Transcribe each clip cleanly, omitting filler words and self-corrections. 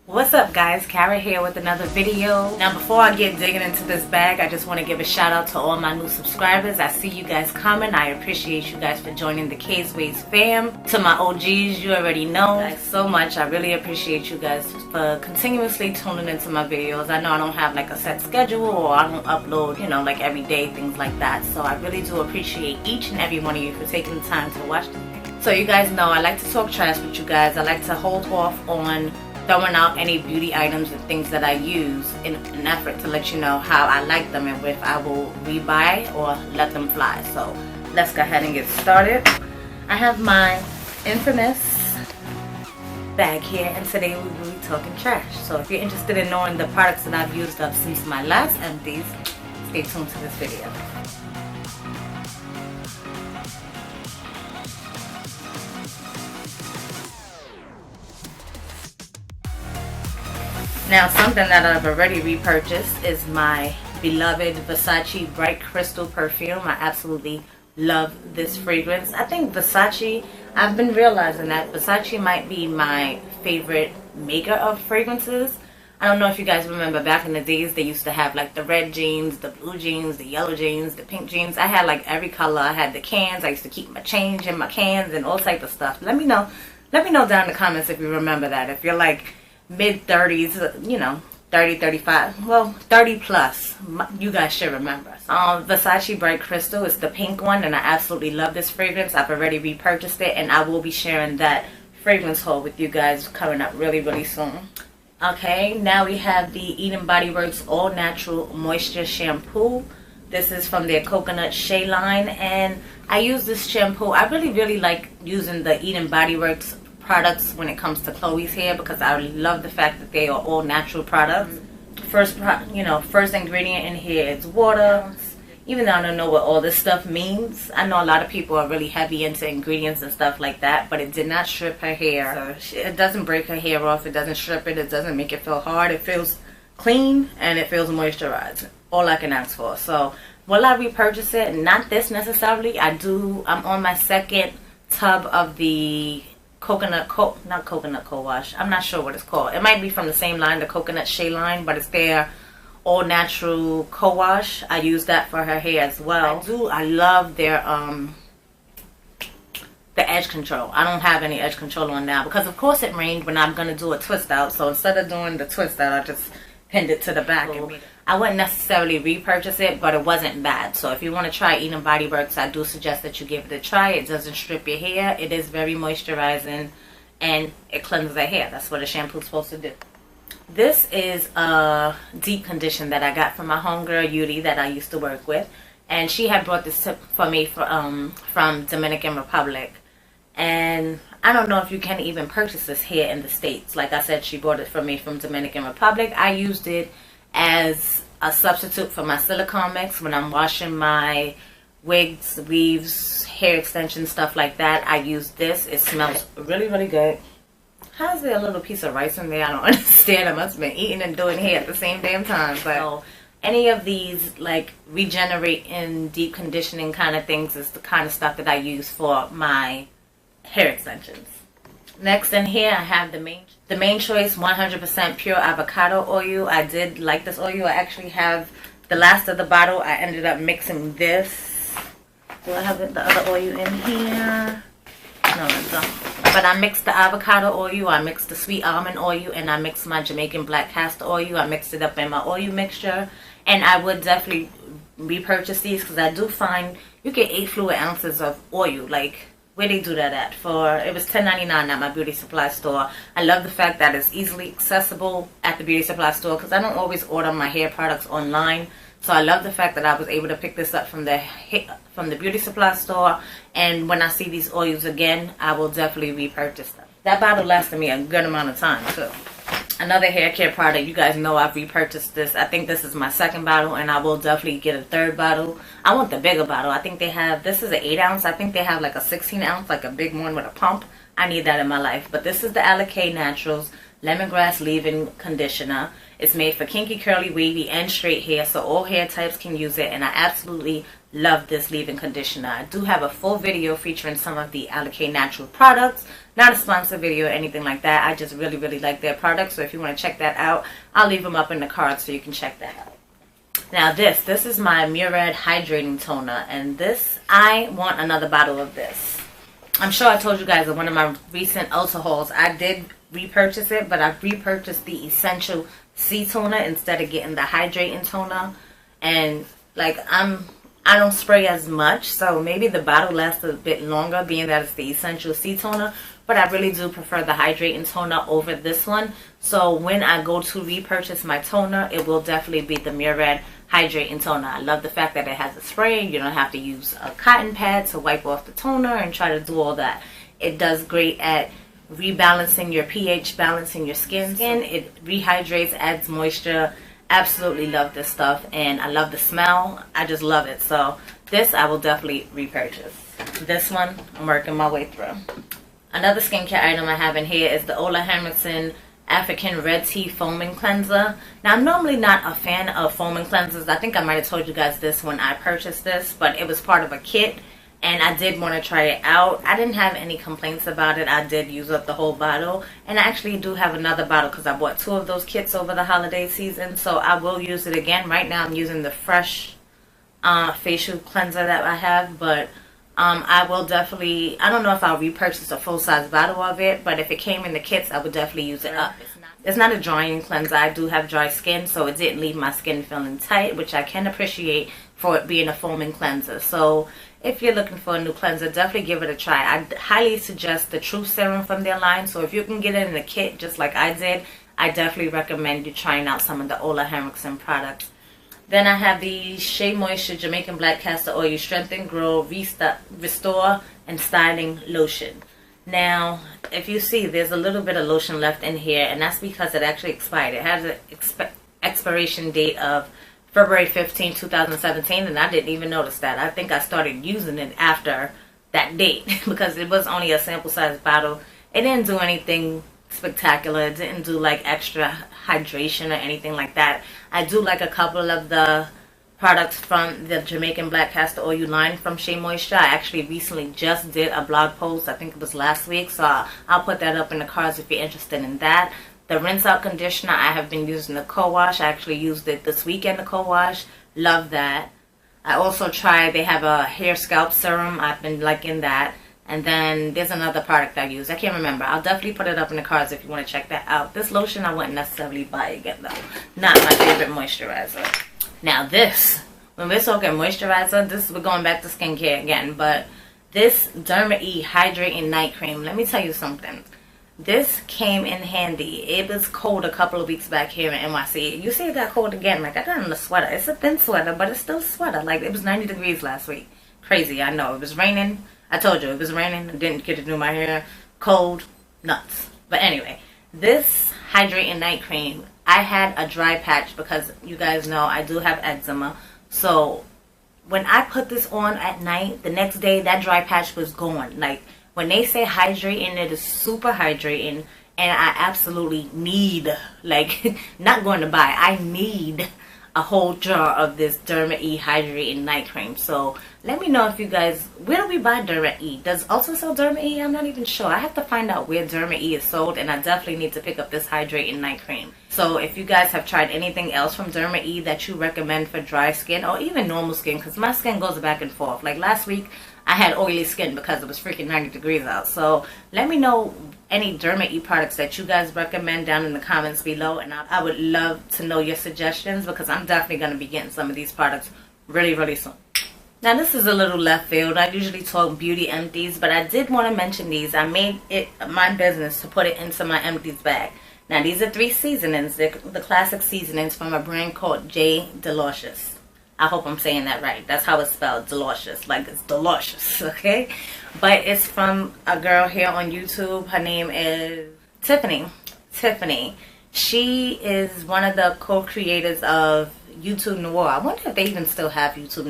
What's up guys, Kara here with another video. Now before I get digging into this bag, I just want to give a shout out to all my new subscribers. I see you guys coming. I appreciate you guys for joining the K's Ways fam. To my OGs, you already know guys so much. I really appreciate you guys for continuously tuning into my videos. I know I don't have like a set schedule, or I don't upload, like every day, things like that. So I really do appreciate each and every one of you for taking the time to watch this. So you guys know I like to talk trash with you guys. I like to hold off on throwing out any beauty items and things that I use in an effort to let you know how I like them and if I will rebuy or let them fly. So let's go ahead and get started. I have my infamous bag here, and today we will be talking trash. So if you're interested in knowing the products that I've used up since my last empties, stay tuned to this video. Now, something that I've already repurchased is my beloved Versace Bright Crystal perfume. I absolutely love this fragrance. I think Versace, I've been realizing that Versace might be my favorite maker of fragrances. I don't know if you guys remember back in the days, they used to have like the red jeans, the blue jeans, the yellow jeans, the pink jeans. I had like every color. I had the cans. I used to keep my change in my cans and all type of stuff. Let me know down in the comments if you remember that. If you're like mid-30s, 30, 35, well, 30 plus, you guys should remember. Versace Bright Crystal is the pink one, and I absolutely love this fragrance. I've already repurchased it, and I will be sharing that fragrance haul with you guys coming up really soon. Okay, now we have the Eden Body Works All Natural Moisture Shampoo. This is from their Coconut Shea line, and I use this shampoo. I really like using the Eden Body Works products when it comes to Chloe's hair, because I love the fact that they are all natural products. First ingredient in here is water. Even though I don't know what all this stuff means, I know a lot of people are really heavy into ingredients and stuff like that, but it did not strip her hair. So it doesn't break her hair off. It doesn't strip it. It doesn't make it feel hard. It feels clean and it feels moisturized. All I can ask for. So will I repurchase it? Not this necessarily. I'm on my second tub of the not coconut co-wash. I'm not sure what it's called. It might be from the same line, the Coconut Shea line, but it's their all natural co-wash. I use that for her hair as well. I love their the edge control. I don't have any edge control on now because of course it rained when I'm gonna do a twist out. So instead of doing the twist out, I just pinned it to the back. I wouldn't necessarily repurchase it, but it wasn't bad. So if you want to try Eden Body Works, I do suggest that you give it a try. It doesn't strip your hair. It is very moisturizing and it cleanses the hair. That's what a shampoo is supposed to do. This is a deep condition that I got from my homegirl Yuri that I used to work with, and she had brought this for me from Dominican Republic. And I don't know if you can even purchase this here in the States. Like I said, she bought it for me from Dominican Republic. I used it as a substitute for my silicone mix when I'm washing my wigs, weaves, hair extensions, stuff like that. I use this. It smells really good. How is there a little piece of rice in there? I don't understand. I must have been eating and doing hair at the same damn time. But so, any of these like regenerating, deep conditioning kind of things is the kind of stuff that I use for my hair extensions. Next in here I have the main choice 100% pure avocado oil. I did like this oil. I actually have the last of the bottle. I ended up mixing this. Do I have the other oil in here? No, I don't. But I mixed the avocado oil, I mixed the sweet almond oil, and I mixed my Jamaican black castor oil. I mixed it up in my oil mixture, and I would definitely repurchase these because I do find you get 8 fluid ounces of oil. Like, where they do that at? It was $10.99 at my beauty supply store. I love the fact that it's easily accessible at the beauty supply store because I don't always order my hair products online. So I love the fact that I was able to pick this up from the beauty supply store. And when I see these oils again, I will definitely repurchase them. That bottle lasted me a good amount of time too. Another hair care product, you guys know I've repurchased this. I think this is my second bottle, and I will definitely get a third bottle. I want the bigger bottle. I think they have, this is an 8 ounce. I think they have like a 16 ounce, like a big one with a pump. I need that in my life. But this is the Haircare Naturals Lemongrass Leave-In Conditioner. It's made for kinky, curly, wavy, and straight hair, so all hair types can use it, and I absolutely love this leave-in conditioner. I do have a full video featuring some of the Haircare natural products. Not a sponsored video or anything like that. I just really like their products. So if you want to check that out, I'll leave them up in the card so you can check that out. Now this is my Murad hydrating toner, and this, I want another bottle of this. I'm sure I told you guys in one of my recent Ulta hauls, I did repurchase it, but I repurchased the Essential C toner instead of getting the hydrating toner. And like I don't spray as much, so maybe the bottle lasts a bit longer being that it's the Essential C toner, but I really do prefer the hydrating toner over this one. So when I go to repurchase my toner, it will definitely be the Murad hydrating toner. I love the fact that it has a spray. You don't have to use a cotton pad to wipe off the toner and try to do all that. It does great at rebalancing your pH, balancing your skin. It rehydrates, adds moisture. Absolutely love this stuff, and I love the smell. I just love it. So this I will definitely repurchase. This one I'm working my way through. Another skincare item I have in here is the Ola Henriksen African Red Tea Foaming Cleanser. Now, I'm normally not a fan of foaming cleansers. I think I might have told you guys this when I purchased this, but it was part of a kit, and I did want to try it out. I didn't have any complaints about it. I did use up the whole bottle, and I actually do have another bottle because I bought 2 of those kits over the holiday season, so I will use it again. Right now, I'm using the Fresh facial cleanser that I have, but I will definitely, I don't know if I'll repurchase a full-size bottle of it, but if it came in the kits, I would definitely use it up. It's not a drying cleanser. I do have dry skin, so it didn't leave my skin feeling tight, which I can appreciate for it being a foaming cleanser. So if you're looking for a new cleanser, definitely give it a try. I highly suggest the Truth Serum from their line, so if you can get it in a kit just like I did, I definitely recommend you trying out some of the Ola Henriksen products. Then I have the Shea Moisture Jamaican Black Castor Oil Strengthen, Grow, Restore, and Styling Lotion. Now, if you see, there's a little bit of lotion left in here, and that's because it actually expired. It has an expiration date of February 15, 2017, and I didn't even notice that. I think I started using it after that date because it was only a sample size bottle. It didn't do anything spectacular. It didn't do like extra hydration or anything like that. I do like a couple of the products from the Jamaican Black Castor Oil line from Shea Moisture. I actually recently just did a blog post. I think it was last week, so I'll put that up in the cards if you're interested in that. The rinse out conditioner, I have been using the co-wash. I actually used it this weekend, the co-wash. Love that. I also tried, they have a hair scalp serum. I've been liking that. And then there's another product I use. I can't remember. I'll definitely put it up in the cards if you want to check that out. This lotion I wouldn't necessarily buy again though. Not my favorite moisturizer. Now this, when we're talking moisturizer, we're going back to skincare again. But this Derma E Hydrating Night Cream, let me tell you something. This came in handy. It was cold a couple of weeks back here in NYC. You see it got cold again. Like I got on a sweater. It's a thin sweater, but it's still a sweater. Like it was 90 degrees last week. Crazy, I know. It was raining. I told you, it was raining. I didn't get to do my hair. Cold. Nuts. But anyway, this Hydrating Night Cream, I had a dry patch because you guys know I do have eczema. So when I put this on at night, the next day that dry patch was gone. Like when they say hydrating, it is super hydrating. And I absolutely need, like, not going to buy, I need a whole jar of this Derma E Hydrating Night Cream. So let me know if you guys, where do we buy Derma E? Does Ulta sell Derma E? I'm not even sure. I have to find out where Derma E is sold, and I definitely need to pick up this Hydrating Night Cream. So if you guys have tried anything else from Derma E that you recommend for dry skin or even normal skin, because my skin goes back and forth. Like last week, I had oily skin because it was freaking 90 degrees out. So let me know any Derma E products that you guys recommend down in the comments below, and I would love to know your suggestions because I'm definitely going to be getting some of these products really soon. Now this is a little left field. I usually talk beauty empties, but I did want to mention these. I made it my business to put it into my empties bag. Now these are 3 seasonings. They're the classic seasonings from a brand called Delawcious. I hope I'm saying that right. That's how it's spelled, Delawcious. Like it's delicious, okay? But it's from a girl here on YouTube. Her name is Tiffany. She is one of the co-creators of YouTube Noir. I wonder if they even still have YouTube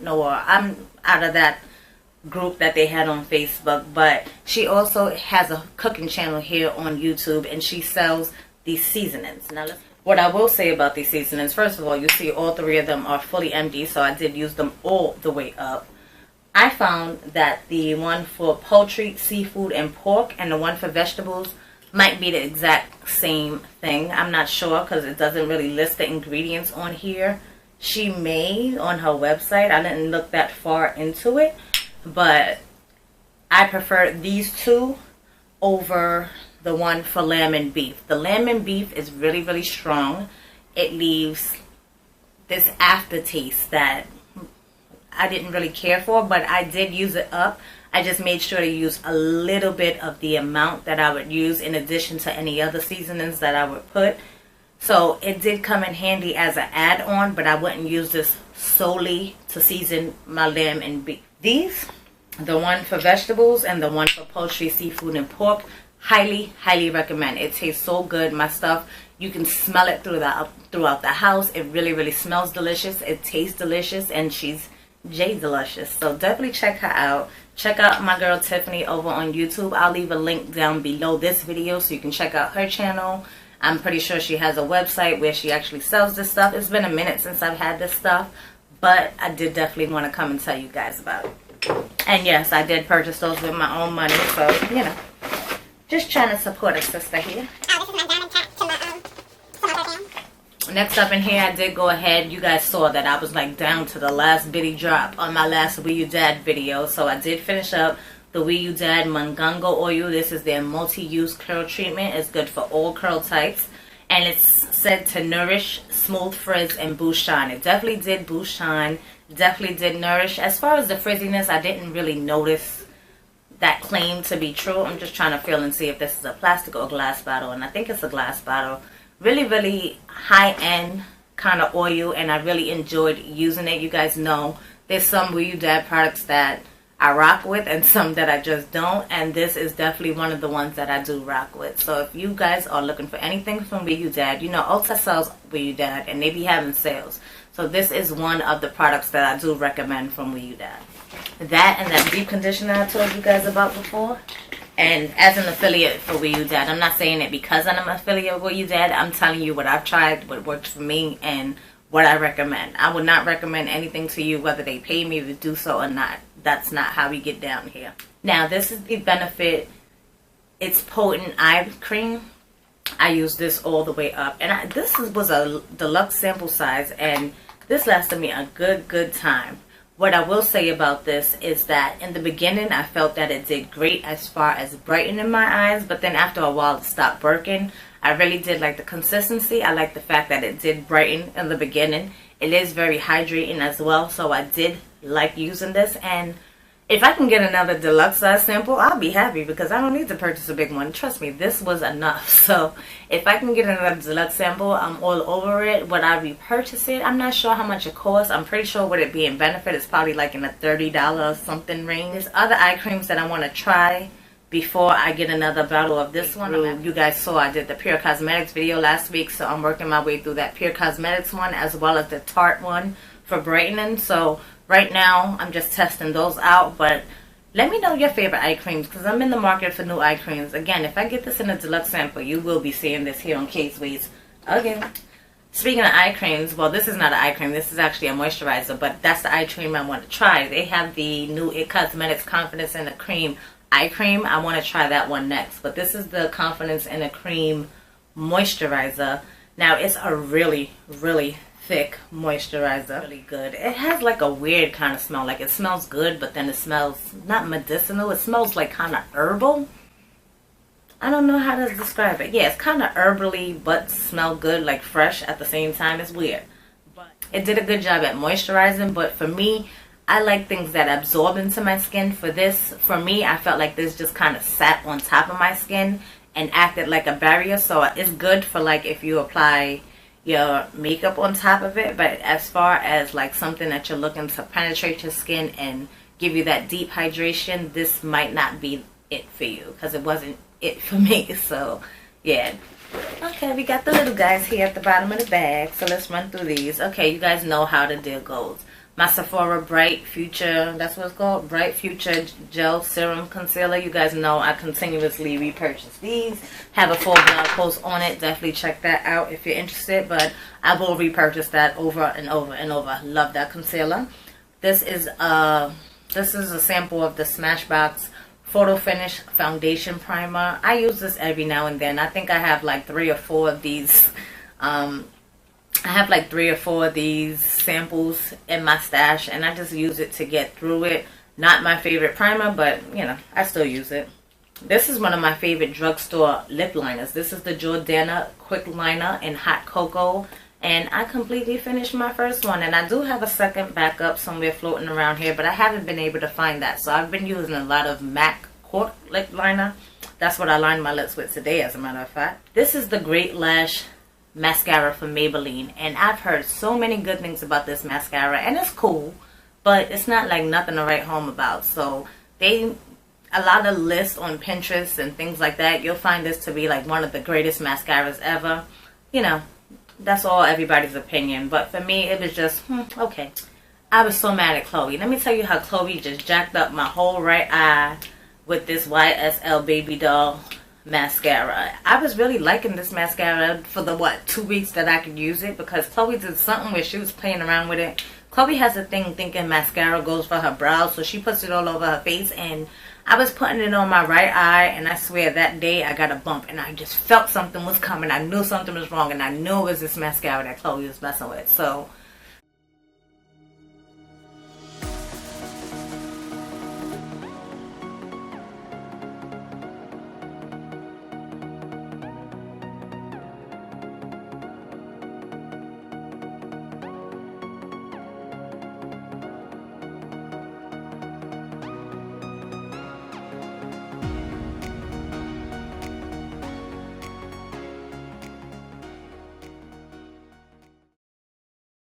Noir. I'm out of that group that they had on Facebook. But she also has a cooking channel here on YouTube, and she sells these seasonings. Now What I will say about these seasonings, first of all, you see all three of them are fully empty, so I did use them all the way up. I found that the one for poultry, seafood, and pork, and the one for vegetables might be the exact same thing. I'm not sure because it doesn't really list the ingredients on here. She may on her website. I didn't look that far into it, but I prefer these two over the one for lamb and beef. The lamb and beef is really, really strong. It leaves this aftertaste that I didn't really care for, but I did use it up. I just made sure to use a little bit of the amount that I would use in addition to any other seasonings that I would put. So it did come in handy as an add-on, but I wouldn't use this solely to season my lamb and beef. These, the one for vegetables and the one for poultry, seafood, and pork, highly, highly recommend. It tastes so good. My stuff, you can smell it throughout the house. It really, really smells delicious. It tastes delicious, and she's Delawcious. So definitely check her out. Check out my girl Tiffany over on YouTube. I'll leave a link down below this video so you can check out her channel. I'm pretty sure she has a website where she actually sells this stuff. It's been a minute since I've had this stuff, but I did definitely want to come and tell you guys about it. And yes, I did purchase those with my own money, so, you know, just trying to support a sister here. Oh, this is my diamond pack to my perfume. Next up in here, I did go ahead. You guys saw that I was like down to the last bitty drop on my last Will You Dad video. So I did finish up the Will You Dad Mungongo oil. This is their multi-use curl treatment. It's good for all curl types. And it's said to nourish, smooth frizz, and boost shine. It definitely did boost shine. Definitely did nourish. As far as the frizziness, I didn't really notice that claim to be true. I'm just trying to feel and see if this is a plastic or glass bottle. And I think it's a glass bottle. Really, really high-end kind of oil. And I really enjoyed using it. You guys know there's some Will You Dad products that I rock with and some that I just don't, and this is definitely one of the ones that I do rock with. So if you guys are looking for anything from Will You Dad, you know Ulta sells Will You Dad and they be having sales. So this is one of the products that I do recommend from Will You Dad. That and that deep conditioner I told you guys about before. And as an affiliate for Will You Dad, I'm not saying it because I'm an affiliate with Will You Dad. I'm telling you what I've tried, what works for me, and what I recommend. I would not recommend anything to you whether they pay me to do so or not. That's not how we get down here. Now, this is the Benefit. It's Potent Eye Cream. I use this all the way up. And this was a deluxe sample size, and this lasted me a good time. What I will say about this is that in the beginning, I felt that it did great as far as brightening my eyes, but then after a while, it stopped working. I really did like the consistency. I like the fact that it did brighten in the beginning. It is very hydrating as well, so I did like using this. And if I can get another deluxe size sample, I'll be happy because I don't need to purchase a big one. Trust me, this was enough. So if I can get another deluxe sample, I'm all over it. Would I repurchase it? I'm not sure how much it costs. I'm pretty sure with it being Benefit, it's probably like in the $30 something range. There's other eye creams that I want to try before I get another bottle of this one. You guys saw I did the Pure Cosmetics video last week, so I'm working my way through that Pure Cosmetics one as well as the Tarte one for brightening. So right now I'm just testing those out, but let me know your favorite eye creams because I'm in the market for new eye creams. Again, if I get this in a deluxe sample, you will be seeing this here on K-Sweets. Okay. Speaking of eye creams, well, this is not an eye cream. This is actually a moisturizer, but that's the eye cream I want to try. They have the new It Cosmetics Confidence in a Cream eye cream. I want to try that one next, but this is the Confidence in a Cream moisturizer. Now it's a really thick moisturizer, really good. It has like a weird kind of smell. Like it smells good, but then it smells not medicinal. It smells like kind of herbal. I don't know how to describe it. Yeah, it's kind of herbally but smell good, like fresh at the same time. It's weird, but it did a good job at moisturizing. But for me, I like things that absorb into my skin. For me, I felt like this just kind of sat on top of my skin and acted like a barrier. So it's good for like if you apply your makeup on top of it. But as far as like something that you're looking to penetrate your skin and give you that deep hydration, this might not be it for you because it wasn't it for me. So yeah. Okay, we got the little guys here at the bottom of the bag. So let's run through these. Okay, you guys know how the deal goes. my Sephora Bright Future, that's what it's called, Bright Future Gel Serum Concealer. You guys know I continuously repurchase these. Have a full blog post on it. Definitely check that out if you're interested. But I will repurchase that over and over and over. Love that concealer. This is a sample of the Smashbox Photo Finish Foundation Primer. I use this every now and then. I think I have like 3 or 4 of these. I have like 3 or 4 of these samples in my stash, and I just use it to get through it. Not my favorite primer, but you know, I still use it. This is one of my favorite drugstore lip liners. This is the Jordana Quick Liner in Hot Cocoa, and I completely finished my first one, and I do have a second backup somewhere floating around here, but I haven't been able to find that. So I've been using a lot of MAC Cork lip liner. That's what I lined my lips with today, as a matter of fact. This is the Great Lash mascara from Maybelline, and I've heard so many good things about this mascara, and it's cool, but it's not like nothing to write home about. So a lot of lists on Pinterest and things like that, you'll find this to be like one of the greatest mascaras ever. You know, that's all everybody's opinion, but for me it was just okay. I was so mad at Chloe. Let me tell you how Chloe just jacked up my whole right eye with this YSL Baby Doll mascara. I was really liking this mascara for the 2 weeks that I could use it, because Chloe did something where she was playing around with it. Chloe has a thing thinking mascara goes for her brows, so she puts it all over her face, and I was putting it on my right eye, and I swear that day I got a bump, and I just felt something was coming. I knew something was wrong, and I knew it was this mascara that Chloe was messing with. So